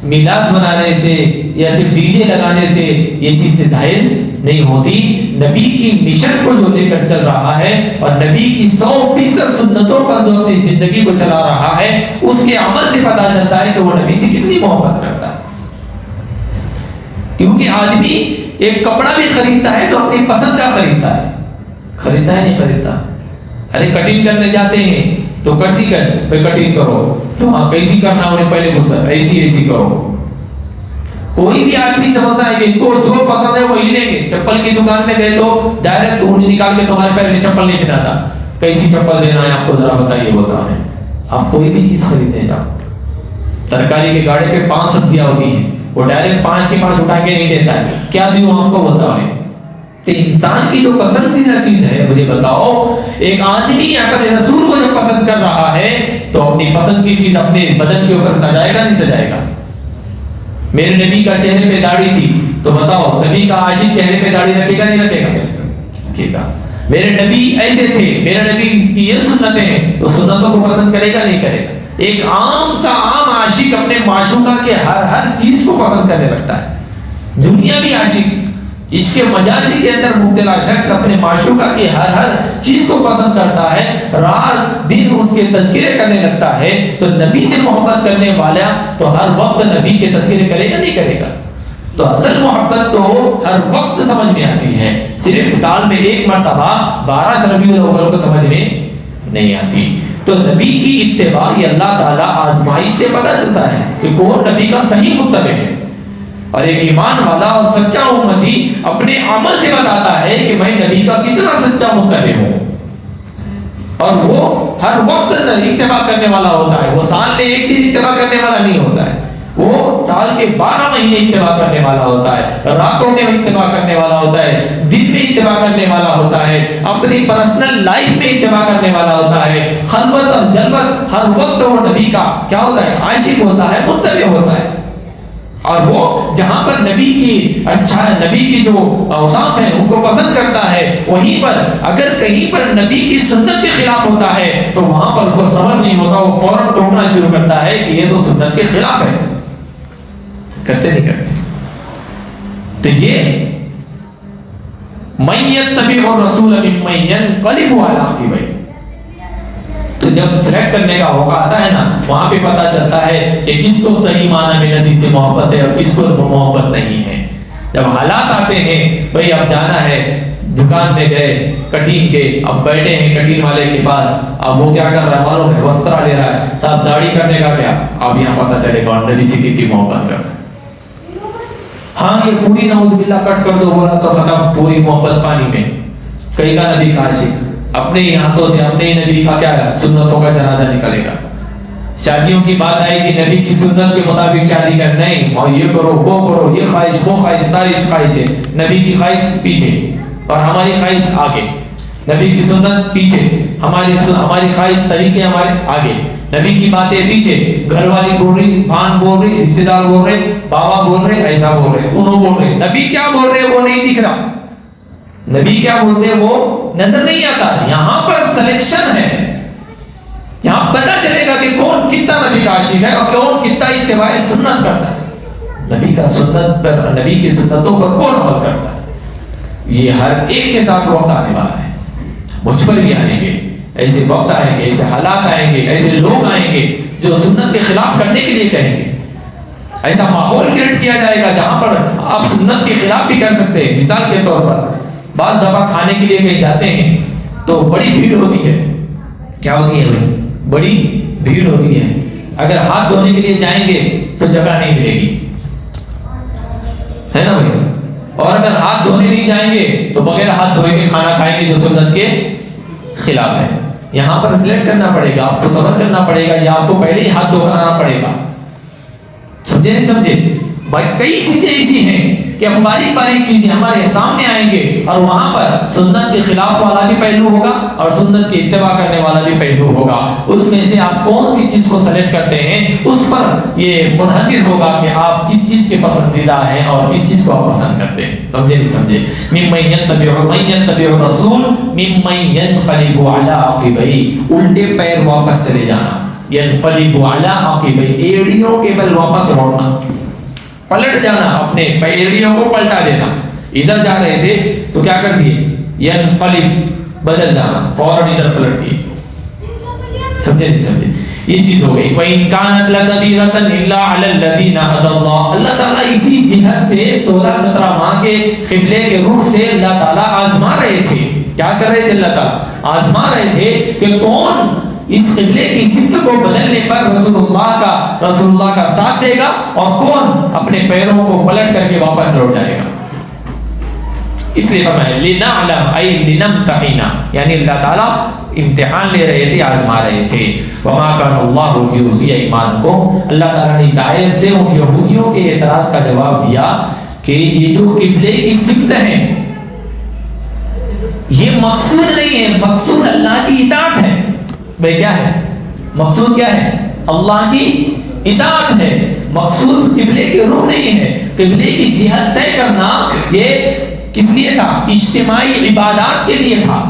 میلاد منانے سے یا صرف ڈی جے لگانے سے یہ چیز سے ظاہر نہیں ہوتی. نبی کی مشن کو جو لے کر چل رہا ہے اور نبی کی 100% سنتوں پر جو اپنی زندگی کو چلا رہا ہے، اس کے عمل سے پتا چلتا ہے کہ وہ نبی سے کتنی محبت کرتا ہے. کیونکہ آدمی ایک کپڑا بھی خریدتا ہے تو اپنی پسند کا خریدتا ہے، خریدتا ہے نہیں خریدتا. ارے کٹنگ کرنے جاتے ہیں تو کیسی کٹنگ کرو، تو ہاں کیسی کرنا انہیں پہلے پوچھتا ہے، ایسی کرو. کوئی بھی آدمی سمجھتا ہے کہ ان کو جو پسند ہے وہی لیں گے. چپل کی دکان میں گئے تو ڈائریکٹ انہیں نکال کے تمہارے پیر میں چپل نہیں پہناتا، کیسی چپل دینا ہے آپ کو ذرا بتائیے بولتا ہے. آپ کوئی بھی چیز خریدنے جاؤ، ترکاری کے گاڑی پہ 5 سبزیاں ہوتی ہیں، وہ ڈائریکٹ 5 کے 5 اٹھا کے نہیں دیتا ہے، کیا دیوں آپ کو بولتا ہے. تو انسان کی جو پسندیدہ چیز ہے مجھے بتاؤ، ایک آدمی اپنے رسول کو جب پسند کر رہا ہے تو اپنی پسند کی چیز اپنے بدن کے اوپر سجائے گا نہیں سجائے گا؟ میرے نبی کا چہرے پہ داڑھی تھی تو بتاؤ نبی کا عاشق چہرے پہ داڑھی رکھے گا نہیں رکھے گا؟ رکھے گا. میرے نبی ایسے تھے، میرے نبی کی یہ سنتیں ہیں تو سنتوں کو پسند کرے گا نہیں کرے گا؟ ایک عام عاشق اپنے معشوقہ کے ہر چیز کو پسند کرنے لگتا ہے. دنیا بھی عاشق، عشق مجازی کے اندر مبتلا شخص اپنے معشوقہ کی ہر چیز کو پسند کرتا ہے، رات دن اس کے تذکرے کرنے لگتا ہے. تو نبی سے محبت کرنے والا تو ہر وقت نبی کے تذکرے کرے گا نہیں کرے گا؟ تو اصل محبت تو ہر وقت سمجھ میں آتی ہے، صرف سال میں ایک مرتبہ 12 ربیع الاول کو سمجھ میں نہیں آتی. تو نبی کی اتباع یہ اللہ تعالیٰ آزمائش سے پتہ چلتا ہے کہ کون نبی کا صحیح متبع ہے. اور ایک ایمان والا اور سچا امتی اپنے عمل سے بتاتا ہے کہ میں نبی کا کتنا سچا متبع ہوں. اور وہ ہر وقت اتباع کرنے والا ہوتا ہے، وہ سال میں ایک دن اتباع کرنے والا نہیں ہوتا ہے، وہ سال کے 12 مہینے اتباع کرنے والا ہوتا ہے، راتوں میں اتباع کرنے والا ہوتا ہے، دن میں اتباع کرنے والا ہوتا ہے، اپنی پرسنل لائف میں اتباع کرنے والا ہوتا ہے. خلوت اور جلوت ہر وقت وہ نبی کا کیا ہوتا ہے؟ عاشق ہوتا ہے، متبع ہوتا ہے. اور وہ جہاں پر نبی کی جو اوصاف ہیں ان کو پسند کرتا ہے، وہیں پر اگر کہیں پر نبی کی سنت کے خلاف ہوتا ہے تو وہاں پر اس کو صبر نہیں ہوتا، وہ فوراً ٹوکنا شروع کرتا ہے کہ یہ تو سنت کے خلاف ہے. کرتے نہیں کرتے. تو یہ من یتبع الرسول ممن ینقلب علی عقبیہ، تو جب سلیکٹ کرنے کا موقع آتا ہے نا، وہاں پہ پتا چلتا ہے کہ کس کو صحیح معنی میں نبی سے محبت ہے اور کس کو محبت نہیں ہے. جب حالات آتے ہیں بھئی اب جانا ہے، دکان میں گئے کٹین کے، اب بیٹھے ہیں کٹین والے کے پاس، اب وہ کیا کر رہا ہے معلوم ہے؟ وسترا لے رہا ہے. صاحب داڑھی کرنے کا کیا؟ اب یہاں پتا چلے گا نبی سے کتنی محبت کرتا ہے. ہاں یہ پوری نعوذ باللہ کٹ کر دو بولا تو ختم، پوری محبت پانی میں. کئی کا نبی کا عاشق اپنے ہی ہاتھوں سے اپنے ہی نبی کا کیا ہے؟ سنتوں کا جنازہ نکلے گا. شادیوں کی بات آئے کہ نبی کی سنت کے مطابق شادی کر، نہیں اور یہ کرو وہ کرو، یہ خواہش وہ خواہش، ساری خواہش ہے. نبی کی خواہش پیچھے اور ہماری خواہش آگے، نبی کی سنت پیچھے، ہماری خواہش طریقے ہمارے آگے، نبی کی باتیں پیچھے. گھر والی بول رہی، بھان بول رہی، رشتے دار بول رہے، بابا بول رہے، ایسا بول رہے، انہوں بول رہے. نبی کیا بول رہے وہ نہیں دکھ رہا، نبی کیا بولتے وہ نظر نہیں آتا. یہاں پر سلیکشن ہے، یہاں پتہ چلے گا کہ کون کتنا نبی کا عاشق ہے اور کون کتنا اتباع سنت کرتا ہے. نبی کا سنت پر، نبی کی سنتوں پر کون عمل کرتا ہے. یہ ہر ایک کے ساتھ وقت آنے والا ہے، مجھ پر بھی آئیں گے، ایسے وقت آئیں گے، ایسے حالات آئیں گے، ایسے لوگ آئیں گے جو سنت کے خلاف کرنے کے لیے کہیں گے، ایسا ماحول کریٹ کیا جائے گا جہاں پر آپ سنت کے خلاف بھی کر سکتے ہیں۔ مثال کے طور پر بعض دفعہ کھانے کے لیے کہیں جاتے ہیں تو بڑی بھیڑ ہوتی ہے، کیا ہوتی ہے بھائی؟ بڑی بھیڑ ہوتی ہے، اگر ہاتھ دھونے کے لیے جائیں گے تو جگہ نہیں ملے گی، ہے نا بھائی؟ اور اگر ہاتھ دھونے نہیں جائیں گے تو بغیر ہاتھ دھوئے کے کھانا کھائیں گے جو سنت کے خلاف ہے۔ یہاں پر سلیکٹ کرنا پڑے گا، آپ کو صبر کرنا پڑے گا، یا آپ کو پہلے ہی ہاتھ دھو کر آنا پڑے گا، سمجھے نہیں سمجھے بھائی؟ کئی چیزیں ایسی ہیں کہ ہم باریک باریک چیزیں ہمارے سامنے آئیں گے اور وہاں پر سنت کے خلاف والا بھی پہلو ہوگا اور سنت کی اتباع کرنے والا بھی پہلو ہوگا، اس میں سے آپ کون سی چیز کو سلیکٹ کرتے ہیں اس پر یہ منحصر ہوگا کہ آپ کس چیز کے پسندیدہ ہیں اور کس چیز کو آپ پسند کرتے ہیں، سمجھے نہیں سمجھے؟ ممن یتبع الرسول ممن ینقلب علی عقبیہ، الٹے پیر واپس چلے جانا، ینقلب علی عقبیہ، ایڑیوں کے بل واپس لوٹنا، پلٹ جانا، اپنے ایڑیوں کو پلٹا دینا، ادھر جا رہے تھے تو کیا کر دیے؟ ینقلب، بدل جانا، فوراً ادھر پلٹ دیے، سمجھے نہیں سمجھے؟ یہ چیز ہو گئی۔ وَإِن كَانَتْ لَكَبِيرَةً إِلَّا عَلَى الَّذِينَ هَدَى اللَّهُ، اللہ تعالیٰ اسی جہت سے 16-17 ماہ کے قبلے کے رخ سے اللہ تعالیٰ آزما رہے تھے، کیا کر رہے تھے؟ اللہ تعالیٰ آزما رہے تھے کہ کون اس قبلے کی سمت کو بدلنے پر رسول اللہ کا ساتھ دے گا اور کون اپنے پیروں کو پلٹ کر کے واپس لوٹ جائے گا۔ اس لیے فرمایا لِنَعْلَمْ أَيْ لِنَمْتَحِنَ، یعنی اللہ تعالیٰ امتحان لے رہے تھے، آزما رہے تھے۔ وَمَا كَانَ اللَّهُ لِيُضِيعَ إِيمَانَكُمْ، اللہ تعالیٰ نے اس آیت سے ان یہودیوں کے اعتراض کا جواب دیا کہ یہ جو قبلے کی سمت ہے یہ مقصود نہیں ہے، مقصود اللہ کی اطاعت ہے۔ بھائی کیا ہے مقصود؟ کیا ہے؟ اللہ کی اطاعت ہے، مقصود قبلے کے رخ نہیں ہے۔ قبلے کی جہت طے کرنا یہ کس لیے تھا؟ اجتماعی عبادات کے لیے تھا،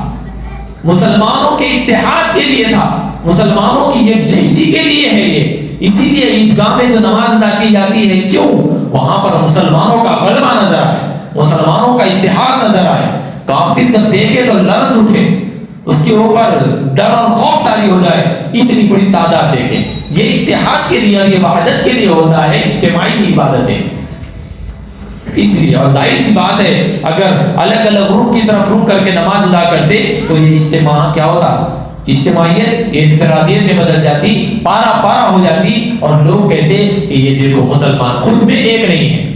مسلمانوں کے اتحاد کے لیے تھا، مسلمانوں کی یکجہتی کے لیے ہے یہ۔ اسی لیے عیدگاہ میں جو نماز ادا کی جاتی ہے، کیوں؟ وہاں پر مسلمانوں کا غلبہ نظر آئے، مسلمانوں کا اتحاد نظر آئے، کافر جب دیکھے تو لرز اٹھے، اس کے اوپر ڈر اور خوف طاری ہو جائے، اتنی بڑی تعداد دیکھیں۔ یہ اتحاد کے لیے اور یہ وحدت کے لیے ہوتا ہے، اجتماعی عبادتیں۔ اس لیے اور ظاہر سی بات ہے اگر الگ الگ رخ کی طرف رخ کر کے نماز ادا کرتے تو یہ اجتماع کیا ہوتا؟ اجتماعیت یہ انفرادیت میں بدل جاتی، پارا پارا ہو جاتی، اور لوگ کہتے کہ یہ دیکھو مسلمان خود میں ایک نہیں ہے۔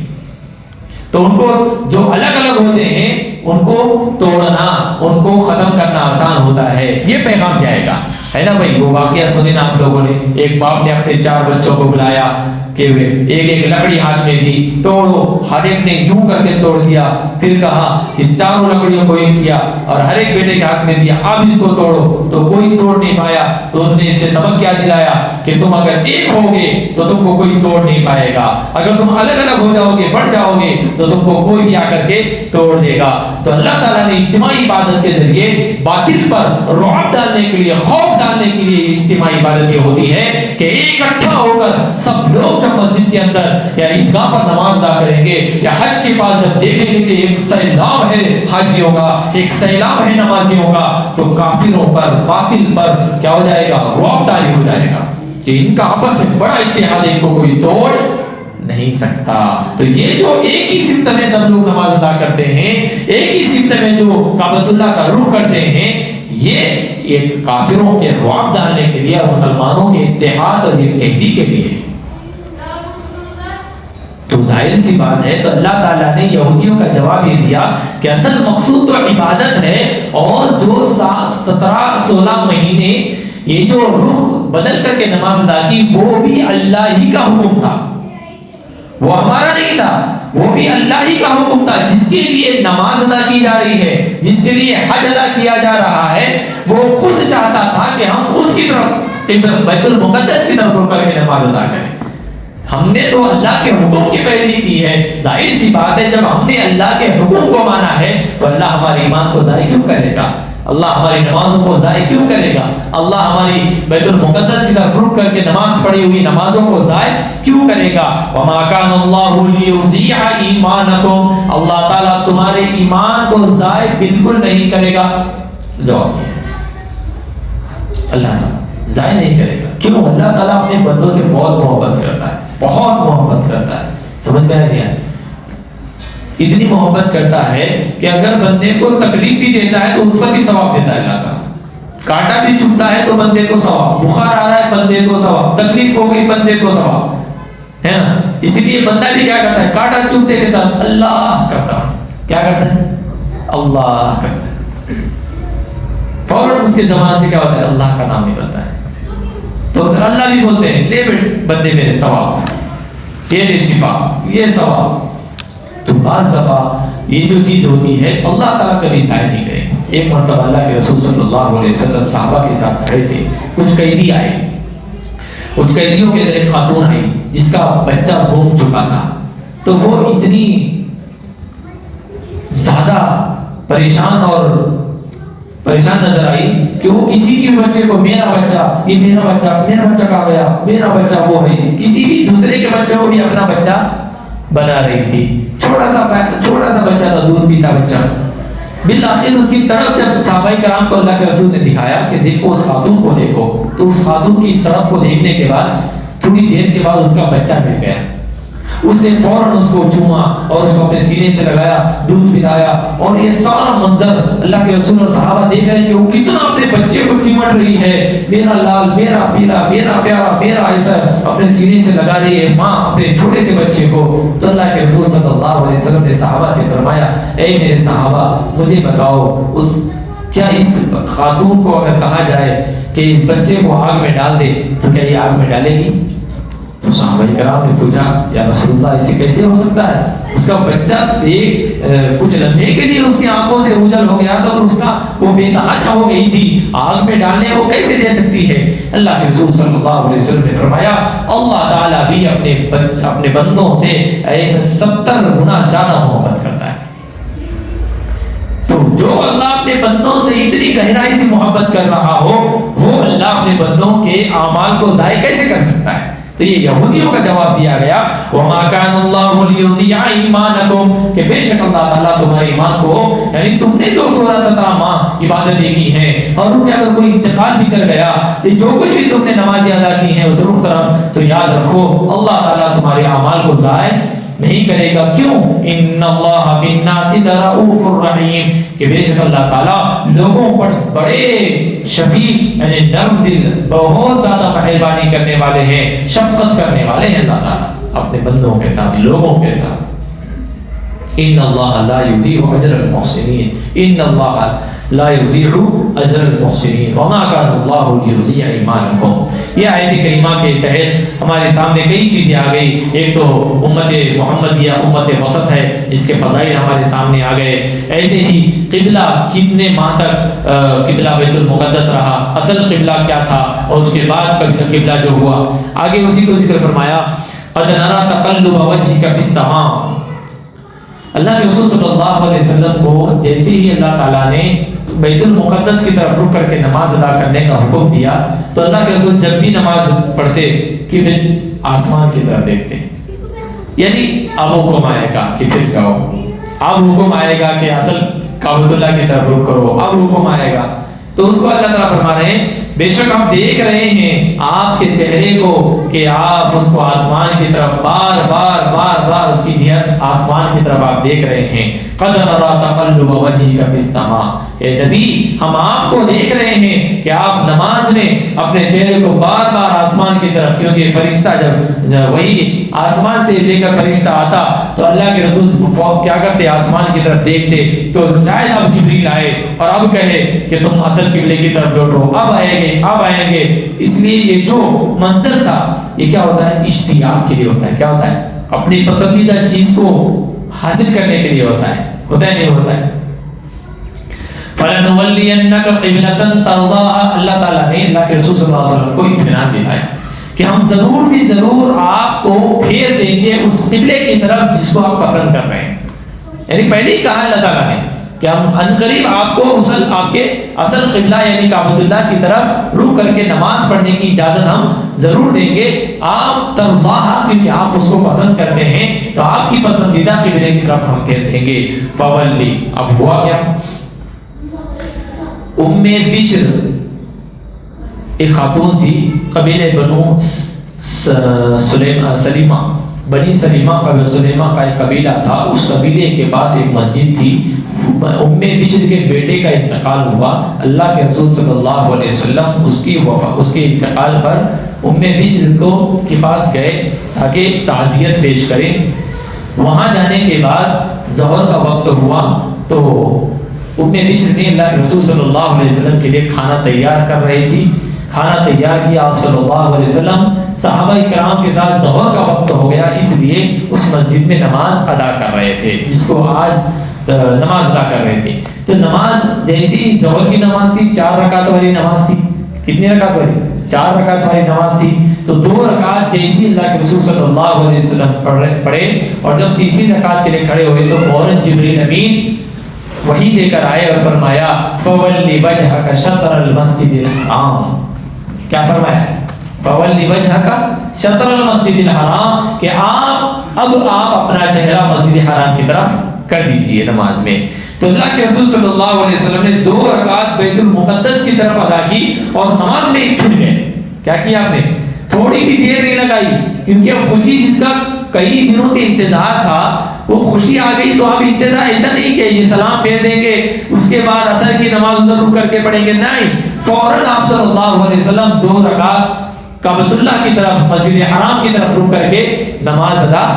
تو ان کو جو الگ الگ ہوتے ہیں ان کو توڑنا، ان کو ختم کرنا آسان ہوتا ہے، یہ پیغام جائے گا، ہے نا بھائی؟ وہ واقعہ سنے نا آپ لوگوں نے، ایک باپ نے اپنے 4 بچوں کو بلایا کہ ایک ایک لکڑی ہاتھ میں دی، توڑو، ہر ایک نے یوں کر کے توڑ دیا، پھر کہا کہ 4 لکڑیوں کو ایک کیا اور ہر ایک بیٹے کے ہاتھ میں دیا، اب اس کو توڑو، تو کوئی توڑ نہیں پایا۔ تو اس نے اس سے سبق کیا دلایا کہ تم اگر ایک ہوگے تو تم کو کوئی توڑ نہیں پائے گا، اگر تم الگ الگ ہو جاؤ گے، بڑھ جاؤ گے تو تم کو کوئی بھی آ کر کے توڑ دے گا۔ تو اللہ تعالیٰ نے اجتماعی عبادت کے ذریعے باطل پر رعب ڈالنے کے لیے، خوف ڈالنے کے لیے اجتماعی عبادت یہ ہوتی ہے کہ ایک اکٹھا ہو کر سب لوگ جب مسجد کے اندر یا عیدگاہ پر نماز ادا کریں گے یا حج کے پاس جب دیکھیں گے کہ ایک سیلاب ہے حاجیوں کا، ایک سیلاب ہے نمازیوں کا، تو کافروں پر، باطل پر کیا ہو جائے گا؟ رعب طاری ہو جائے گا کہ ان کا آپس میں بڑا اتحاد ہے، ان کو کوئی توڑ نہیں سکتا۔ تو یہ جو ایک ہی سمت میں سب لوگ نماز ادا کرتے ہیں، ایک ہی سمت میں جو کعبۃ اللہ کا رخ کرتے ہیں، یہ ایک کافروں کے رعب ڈالنے کے لیے اور مسلمانوں کے اتحاد اور یکجہتی کے لیے۔ تو ظاہر سی بات ہے، تو اللہ تعالیٰ نے یہودیوں کا جواب یہ دیا کہ اصل مقصود تو عبادت ہے، اور جو 17-16 مہینے یہ جو رخ بدل کر کے نماز ادا کی وہ بھی اللہ ہی کا حکم تھا، وہ ہمارا نہیں تھا، وہ بھی اللہ ہی کا حکم تھا۔ جس کے لیے نماز ادا کی جا رہی ہے، جس کے لیے حج ادا کیا جا رہا ہے، وہ خود چاہتا تھا کہ ہم اس کی طرف بیت المقدس کی طرف رخ کر کے نماز ادا کریں۔ ہم نے تو اللہ کے حکم کی پیروی کی ہے، ظاہر سی بات ہے جب ہم نے اللہ کے حکم کو مانا ہے تو اللہ ہمارے ایمان کو ضائع کیوں کرے گا؟ اللہ ہماری نمازوں کو ضائع کیوں کرے گا؟ اللہ ہماری بیت المقدس کی طرف رخ کر کے نماز پڑھی ہوئی نمازوں کو ضائع کیوں کرے گا؟ وما کان اللہ لیضیع ایمانکم، اللہ تعالیٰ تمہارے ایمان کو ضائع بالکل نہیں کرے گا۔ جواب اللہ تعالیٰ ضائع نہیں کرے گا۔ کیوں؟ اللہ تعالیٰ اپنے بندوں سے بہت محبت کرتا ہے، بہت محبت کرتا ہے۔ سمجھ میں آیا؟ اتنی محبت کرتا ہے کہ اگر بندے کو تکلیف بھی دیتا ہے تو اس پر بھی ثواب دیتا ہے اللہ تعالیٰ۔ کانٹا بھی چبھتا ہے تو بندے کو ثواب، بخار آ رہا ہے بندے کو ثواب، تکلیف ہو گئی بندے کو ثواب، ہے نا؟ اسی لیے بندہ بھی کیا کرتا ہے؟ کانٹا چبھتے کے ساتھ اللہ کرتا ہے۔ کیا کرتا ہے؟ اللہ کرتا ہے، فوراً اس کے زبان سے کیا ہوتا ہے؟ اللہ کا نام نکلتا ہے۔ تو اللہ بھی بولتے ہیں لے بیٹ بندے میرے ثواب، یہ لے شفا، یہ ثواب۔ تو بعض دفعہ یہ جو چیز ہوتی ہے اللہ تعالیٰ کبھی ضائع نہیں کرے گا۔ ایک مرتبہ اللہ کے رسول صلی اللہ علیہ وسلم صحابہ کے ساتھ کھڑے تھے، کچھ قیدی آئے، کچھ قیدیوں کے اندر ایک خاتون آئی جس کا بچہ گم چکا تھا، تو وہ اتنی زیادہ پریشان نظر آئی کہ وہ کسی کے بچے کو میرا بچہ، یہ میرا بچہ کہاں گیا، میرا بچہ وہ ہے، کسی بھی دوسرے کے بچے کو بھی اپنا بچہ بنا رہی تھی۔ چھوٹا سا بچہ تھا، دودھ پیتا بچہ۔ بالآخر اس کی طرف جب صحابہ کرام کو اللہ کے رسول نے دکھایا کہ دیکھو اس خاتون کو دیکھو، تو اس خاتون کی اس طرف کو دیکھنے کے بعد تھوڑی دیر کے بعد اس کا بچہ مل گیا۔ اس نے فوراً اس کو چوما اور اس کو اپنے سینے سے لگایا، دودھ پلایا، اور یہ سارا منظر اللہ کے رسول اور صحابہ دیکھ رہے ہیں کہ وہ کتنا اپنے بچے کو چمٹ رہی ہے، میرا لال، میرا پیلا، میرا پیارا، میرا ایسا اپنے سینے سے لگا رہی ہے ماں اپنے چھوٹے سے بچے کو۔ تو اللہ کے رسول صلی اللہ علیہ وسلم نے صحابہ سے فرمایا، اے میرے صحابہ مجھے بتاؤ کیا اس خاتون کو اگر کہا جائے کہ اس بچے کو آگ میں ڈال دے تو کیا یہ آگ میں ڈالے گی؟ تو صحابہ کرام نے پوچھا یا رسول اللہ اسے کیسے ہو سکتا ہے؟ اس کا بچہ دیکھ کچھ لمحے کے لیے اس کی آنکھوں سے اوجھل ہو گیا تھا تو اس کا وہ بے تحاشا ہو گئی تھی، آگ میں ڈالنے وہ کیسے دے سکتی ہے؟ اللہ کے رسول صلی اللہ علیہ وسلم نے فرمایا اللہ تعالیٰ بھی اپنے بندوں سے ایسے 70 گنا زیادہ محبت کرتا ہے۔ تو جو اللہ اپنے بندوں سے اتنی گہرائی سے محبت کر رہا ہو وہ اللہ اپنے بندوں کے اعمال کو ضائع کیسے کر سکتا ہے؟ تو یہ یہودیوں کا جواب دیا گیا، وَمَا كَانَ اللَّهُ لِيُضِيعَ إِيمَانَكُمْ، کہ بے شک اللہ تعالیٰ تمہارے ایمان کو، یعنی تم نے جو 16-17 ماہ عبادتیں کی ہیں اور ان میں اگر کوئی انتقال بھی کر گیا، یہ جو کچھ بھی تم نے نمازیں ادا کی ہیں اس رخ طرف، تو یاد رکھو اللہ تعالیٰ تمہارے اعمال کو ضائع نہیں کرے گا۔ کیوں؟ ان اللہ بالناس لرؤوف الرحیم، کہ بے شک اللہ تعالیٰ لوگوں پر بڑے شفیق یعنی نرم دل، بہت زیادہ مہربانی کرنے والے ہیں، شفقت کرنے والے ہیں اللہ تعالیٰ اپنے بندوں کے ساتھ، لوگوں کے ساتھ۔ ان اللہ لا یضیع اجر المحسنین، ان اللہ لا یضیع اجر المحسنین وما کان اللہ لیضیع ایمانکم۔ یہ آیت کریمہ کے تحت ہمارے سامنے کئی چیزیں آ گئی۔ ایک تو امت محمدیہ امت وسط ہے، اس کے فضائل ہمارے سامنے آ گئے۔ ایسے ہی قبلہ کتنے ماہ تک قبلہ بیت المقدس رہا، اصل قبلہ کیا تھا، اور اس کے بعد قبلہ جو ہوا، آگے اسی کو ذکر فرمایا قد نرى تقلب وجهك في السماء۔ اللہ کے رسول صلی اللہ علیہ وسلم کو جیسے ہی اللہ تعالیٰ نے بیت المقدس کی طرف رخ کر کے نماز ادا کرنے کا حکم دیا تو اللہ کے رسول جب بھی نماز پڑھتے کہ آسمان کی طرف دیکھتے، یعنی اب حکم آئے گا کہ پھر جاؤ، اب حکم آئے گا کہ اصل کعبۃ اللہ کی طرف رخ کرو، اب حکم آئے گا۔ تو اس کو اللہ تعالیٰ فرما رہے ہیں بے شک آپ دیکھ رہے ہیں آپ کے چہرے کو کہ آپ اس کو آسمان کی طرف بار اس کی جہت آسمان کی طرف آپ دیکھ رہے ہیں۔ قد نرى تقلب وجهك في السماء، اے نبی ہم آپ کو دیکھ رہے ہیں کہ آپ نماز میں اپنے چہرے کو بار آسمان کی طرف، کیونکہ فرشتہ جب وہی آسمان سے لے کر فرشتہ آتا تو اللہ کے رسول کیا کرتے، آسمان کی طرف دیکھتے، تو شاید اب جبریل آئے اور اب کہے کہ تم اصل قبلے کی طرف لوٹو، اب آئیں گے۔ اس لیے یہ جو منظر تھا یہ کیا ہوتا ہے، اشتیاق کے لیے ہوتا ہے۔ کیا ہوتا ہے؟ اپنی پسندیدہ چیز کو حاصل کرنے کے لیے ہوتا ہے نہیں ہوتا ہے۔ فَلَنُوَلِّيَنَّكَ قِبْلَةً تَرْضَاهَا، اللہ تعالیٰ نے اللہ کے رسول صلی اللہ علیہ وسلم کو اطمینان دلایا کہ ہم ضرور آپ کو پھیر دیں گے اس قبلے کی طرف جس کو آپ پسند کر رہے ہیں۔ یعنی پہلے ہی کہا اللہ تعالیٰ نے کہ ہم عنقریب آپ کو آپ کے اصل قبلہ یعنی کعبۃ اللہ کی طرف رخ کر کے نماز پڑھنے کی اجازت ہم ضرور دیں گے. آپ ترضاہا کیونکہ آپ اس کو پسند کرتے ہیں تو آپ کی پسندیدہ قبلے کی طرف ہم کہہ دیں گے. فولی اب ہوا کیا؟ ام بشر ایک خاتون تھی قبیلہ بنو سلیمہ، بنی سلیمہ سلیمہ کا ایک قبیلہ تھا. اس قبیلے کے پاس ایک مسجد تھی. ام بشر کے بیٹے کا انتقال ہوا. اللہ کے رسول صلی اللہ علیہ وسلم اس کے انتقال پر ام بشر کے پاس گئے تاکہ تعزیت پیش کریں. وہاں جانے کے بعد ظہر کا وقت ہوا تو ام بشر نے اللہ کے رسول صلی اللہ علیہ وسلم کے لیے کھانا تیار کر رہی تھی. کھانا تیار کیا. آپ صلی اللہ علیہ وسلم صحابہ کرام کے ساتھ ظہر کا وقت ہو گیا، اس لیے اس مسجد میں نماز ادا کر رہے تھے، جس کو آج نماز ادا کر رہے تھے. تو نماز جیسی ظہر کی نماز تھی، 4 رکعت والی نماز تھی. کتنی رکعت والی؟ 4 رکعت والی نماز تھی. تو 2 رکعت جیسی اللہ کے رسول صلی اللہ علیہ وسلم پڑھے اور جب تیسری رکعت کے لیے کھڑے ہوئے تو فوراً جبریل امین وحی لے کر آئے اور فرمایا فولی وجہک شطر المسجد الحرام. کیا فرمایا؟ فولی وجہک شطر المسجد الحرام، کہ اب آپ اپنا چہرہ مسجد حرام کی طرف کر دیجئے نماز میں. تو اللہ کے رسول صلی اللہ علیہ وسلم نے 2 رکعت بیت المقدس کی طرف ادا کی اور نماز میں اٹھ گئے. کیا کیا آپ نے؟ تھوڑی بھی دیر نہیں لگائی، کیونکہ اب خوشی جس کا کئی دنوں سے انتظار تھا وہ خوشی آ گئی. تو اب انتظار ایسا نہیں کہ یہ سلام پھیر دیں گے اس کے بعد عصر کی نماز ادھر رک کر کے پڑھیں گے، نہیں، فوراً آپ صلی اللہ علیہ وسلم 2 رکعت کعبۃ اللہ کی طرف مسجد حرام کی طرف رک کر کے نماز ادا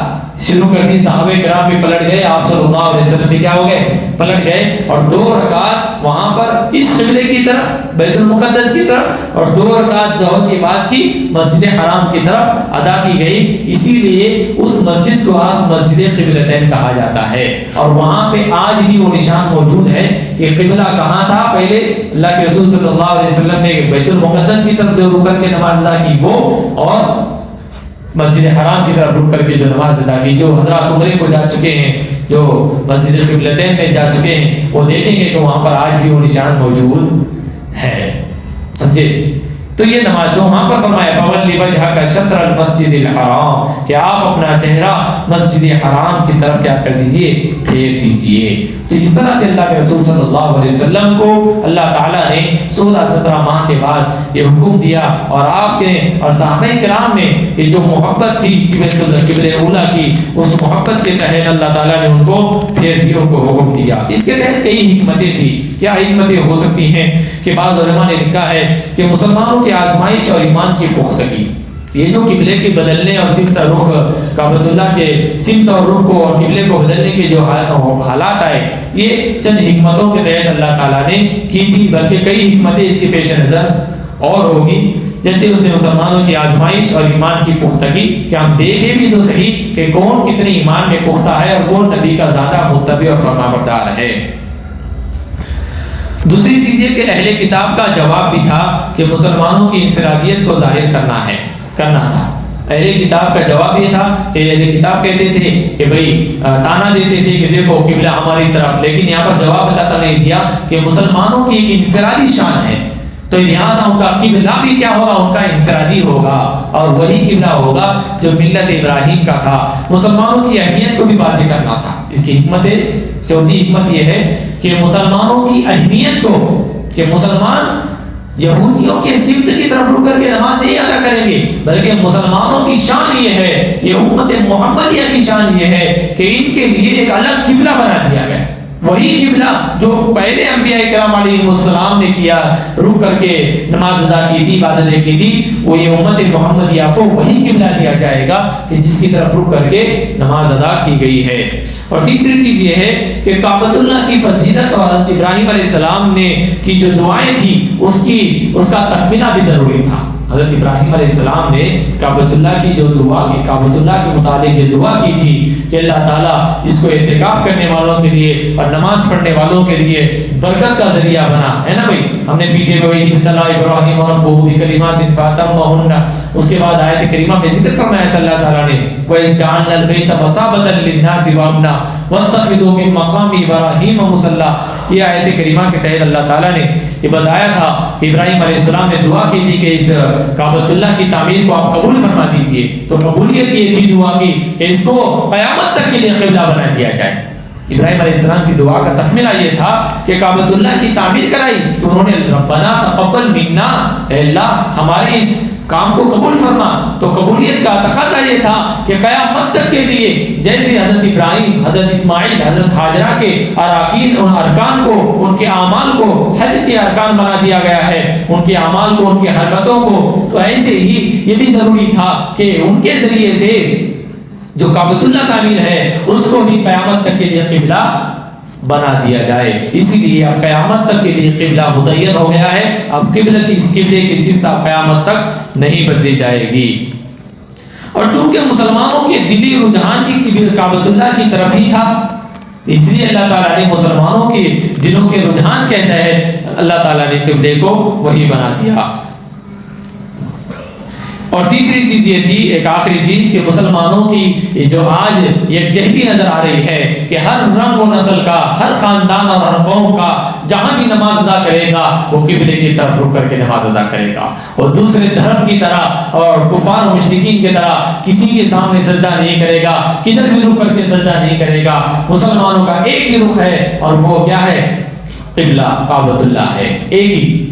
شروع کر دی. صحابہ کرام بھی پلٹ گئے، آپ صلی اللہ علیہ وسلم بھی کیا ہو گئے؟ پلٹ گئے اور 2 رکعت وہاں پر اس قبلے کی طرف بیت المقدس کی طرف اور 2 رکعت ظہر کے بعد کی مسجد حرام کی طرف ادا کی گئی. اسی لیے اس مسجد کو آج مسجد قبلتین کہا جاتا ہے. اور وہاں پہ آج بھی وہ نشان موجود ہے کہ قبلہ کہاں تھا. پہلے اللہ کے رسول صلی اللہ علیہ وسلم نے بیت المقدس کی طرف جو رک کر کے نماز ادا کی وہ، اور مسجد حرام کی طرف رک کر کے جو نماز ادا کی. جو حضرات عمرے کو جا چکے ہیں، جو مسجد قبلتین میں جا چکے ہیں، وہ دیکھیں گے کہ وہاں پر آج بھی وہ نشان موجود ہے. سمجھے؟ تو یہ نماز جو وہاں پر فرمایا فولی وجہک شطر المسجد الحرام، کہ آپ اپنا چہرہ مسجد حرام کی طرف کیا کر دیجئے؟ پھیر دیجئے. تو اس طرح سے اللہ کے رسول صلی اللہ علیہ وسلم کو اللہ تعالیٰ نے 16-17 ماہ کے بعد یہ حکم دیا، اور آپ نے اور صحابہ کرام نے یہ جو محبت تھی قبلہ اولیٰ کی، اس محبت کے تحت اللہ تعالیٰ نے ان کو پھیر دیا، ان کو حکم دیا. اس کے تحت کئی حکمتیں تھی. کیا حکمتیں ہو سکتی ہیں کہ بعض علماء نے لکھا ہے کہ مسلمانوں کی آزمائش اور ایمان کی پختگی، یہ جو قبلے کے بدلنے اور سمت رخ کعبۃ اللہ کے سمت اور رخ کو اور قبلے کو بدلنے کے جو حالات آئے، یہ چند حکمتوں کے تحت اللہ تعالیٰ نے کی تھی. بلکہ کئی حکمتیں اس کے پیش نظر اور ہوگی، جیسے اس نے مسلمانوں کی آزمائش اور ایمان کی پختگی، کہ ہم دیکھیں بھی تو صحیح کہ کون کتنے ایمان میں پختہ ہے اور کون نبی کا زیادہ متبع اور فرمانبردار ہے. دوسری چیز یہ کہ اہل کتاب کا جواب بھی تھا کہ مسلمانوں کی انفرادیت کو ظاہر کرنا تھا. اہل کتاب کا جواب یہ تھا کہ اہل کتاب کہتے تھے کہ بھئی تانا دیتے تھے کہ دیکھو قبلہ ہماری طرف، لیکن یہاں پر جواب اللہ تعالیٰ نے دیا کہ مسلمانوں کی ایک انفرادی شان ہے، تو لہٰذا ان کا قبلہ بھی کیا ہوگا؟ ان کا انفرادی ہوگا، اور وہی قبلہ ہوگا جو ملت ابراہیم کا تھا. مسلمانوں کی اہمیت کو بھی واضح کرنا تھا. اس کی چوتھی حکمت یہ ہے کہ مسلمانوں کی اہمیت کو، کہ مسلمان یہودیوں کے سمت کی طرف رک کر کے نماز نہیں ادا کریں گے، بلکہ مسلمانوں کی شان یہ ہے، یہ امت محمدیہ کی شان یہ ہے کہ ان کے لیے ایک الگ قبلہ بنا دیا گیا. وہی قبلہ جو پہلے انبیاء کرام علیہ السلام نے کیا، رک کر کے نماز ادا کی تھی، عبادتیں کی تھی، وہ یہ امت محمدیہ کو وہی قبلہ دیا جائے گا کہ جس کی طرف رک کر کے نماز ادا کی گئی ہے. اور تیسری چیز یہ ہے کہ کعبۃ اللہ کی فضیلت اور حضرت ابراہیم علیہ السلام نے کی جو دعائیں تھیں اس کا تکملہ بھی ضروری تھا. حضرت ابراہیم علیہ السلام نے کعبۃ اللہ کی جو دعا کی، کعبۃ اللہ کے متعلق جو دعا کی تھی کہ اللہ تعالیٰ اس کو اعتکاف کرنے والوں کے لیے اور نماز پڑھنے والوں کے لیے برکت کا ذریعہ بنا، ہے نا بھائی. ہم نے پیچھے وہی ابتلا ابراہیم ربہ بکلمات فاتمہن، اس کے بعد آیت کریمہ میں ذکر فرمایا تھا اللہ تعالیٰ نے وَإِذْ جَعَلْنَا الْبَيْتَ مَثَابَةً لِلنَّاسِ وَأَمْنًا واتخذوا من مقام ابراہیم مصلی. یہ آیت کریمہ کے تحت اللہ تعالیٰ نے یہ بتایا تھا کہ ابراہیم علیہ السلام نے دعا کی تھی کہ اس کعبۃ اللہ کی تعمیر کو آپ قبول فرما دیجئے. تو قبولیت یہ تھی دعا کی کہ اس کو قیامت تک کے لیے قبلہ بنا دیا جائے. ابراہیم علیہ السلام کی دعا کا تکملہ یہ تھا کہ کعبۃ اللہ کی تعمیر کرائی تو انہوں نے ربنا تقبل منا، اے اللہ ہماری اس کام کو قبول فرما. تو قبولیت کا تقاضا یہ تھا کہ قیامت تک کے لیے جیسے حضرت ابراہیم، حضرت اسماعیل، حضرت ہاجرہ کے اراکین اور ارکان کو، ان کے اعمال کو حج کے ارکان بنا دیا گیا ہے، ان کے اعمال کو، ان کی حرکتوں کو، تو ایسے ہی یہ بھی ضروری تھا کہ ان کے ذریعے سے جو کعبۃ اللہ تعمیر ہے اس کو بھی قیامت تک کے لیے قبلہ بنا دیا جائے. اسی لیے اب قیامت تک کے لیے قبلہ متعین ہو گیا ہے. اب قبلے کی سمت قیامت تک نہیں بدلی جائے گی. اور چونکہ مسلمانوں کے دلی رجحان کی کعبۃ اللہ کی طرف ہی تھا، اس لیے اللہ تعالیٰ نے مسلمانوں کے دلوں کے رجحان کے تحت اللہ تعالیٰ نے قبلے کو وہی بنا دیا. اور تیسری چیز یہ تھی، ایک آخری چیز، کہ مسلمانوں کی جو آج یکجہتی نظر آ رہی ہے کہ ہر رنگ و نسل کا، ہر خاندان اور ہر قوم کا جہاں بھی نماز ادا کرے گا وہ قبلے کی طرف رک کر کے نماز ادا کرے گا. وہ دوسرے دھرم کی طرح اور کفار و مشرکین کی طرح کسی کے سامنے سجدہ نہیں کرے گا، کدھر بھی رک کر کے سجدہ نہیں کرے گا. مسلمانوں کا ایک ہی رخ ہے اور وہ کیا ہے؟ قبلہ کعبۃ اللہ ہے، ایک ہی.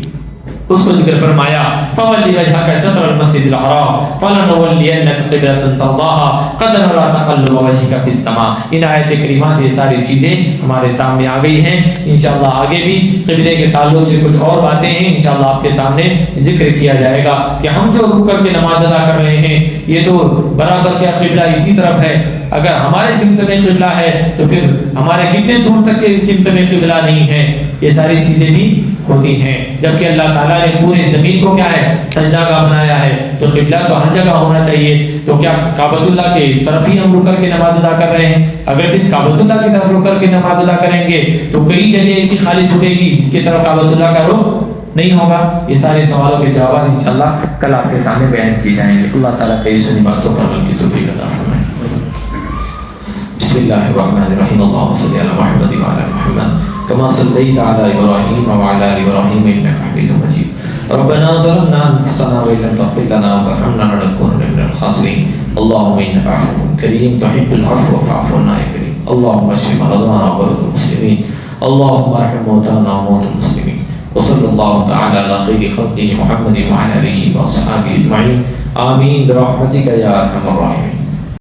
اس کو ذکر فرمایا فَوَلِّ وَجْهَكَ شَطْرَ الْمَسْجِدِ الْحَرَامِ فَلَنُوَلِّيَنَّكَ قِبْلَةً تَرْضَاهَا قَدْ نَرَىٰ تَقَلُّبَ وَجْهِكَ فِي السَّمَاءِ. ان آیت کریمہ سے یہ ساری چیزیں ہمارے سامنے آ گئی ہیں. انشاءاللہ آگے بھی قبلے کے تعلق سے کچھ اور باتیں ہیں انشاءاللہ آپ کے سامنے ذکر کیا جائے گا کہ ہم جو رک کر کے نماز ادا کر رہے ہیں یہ تو برابر کا قبلہ اسی طرف ہے. اگر ہمارے سمت میں قبلہ ہے تو پھر ہمارے کتنے دور تک کے سمت میں قبلہ نہیں ہے. یہ ساری چیزیں بھی ہوتی ہیں. جبکہ اللہ تعالیٰ نے پورے زمین کو کیا ہے؟ سجدہ گاہ بنایا ہے. تو قبلہ تو ہر جگہ ہونا چاہیے. تو کیا کعبۃ اللہ کی طرف ہی ہم رک کر کے نماز ادا کر رہے ہیں؟ اگر صرف کعبۃ اللہ کی طرف رک کر کے نماز ادا کریں گے تو کئی جگہ ایسی خالی چھوٹے گی جس کی طرف کعبۃ اللہ کا رخ نہیں ہوگا. یہ سارے سوالوں کے جوابات انشاءاللہ کل آپ کے سامنے بیان کیے جائیں گے. اللہ تعالیٰ کی سنی باتوں پر عمل کی توفیق عطا فرمائے. بسم اللہ الرحمن الرحیم. اللهم صل علی محمد وعلی آل محمد كما صليت على إبراهيم وعلى آل إبراهيم إنك حميد مجيد. ربنا ظلمنا أنفسنا وإن لم تغفر لنا وترحمنا لنكونن من الخاسرين. اللهم إنك عفو كريم تحب العفو فاعف عنا يا كريم. اللهم اشف مرضانا ومرضى المسلمين. اللهم ارحم موتانا وموتى المسلمين. وصلى الله تعالى على خير خلقه محمد وعلى آله وأصحابه أجمعين. آمين برحمتك يا أرحم الراحمين.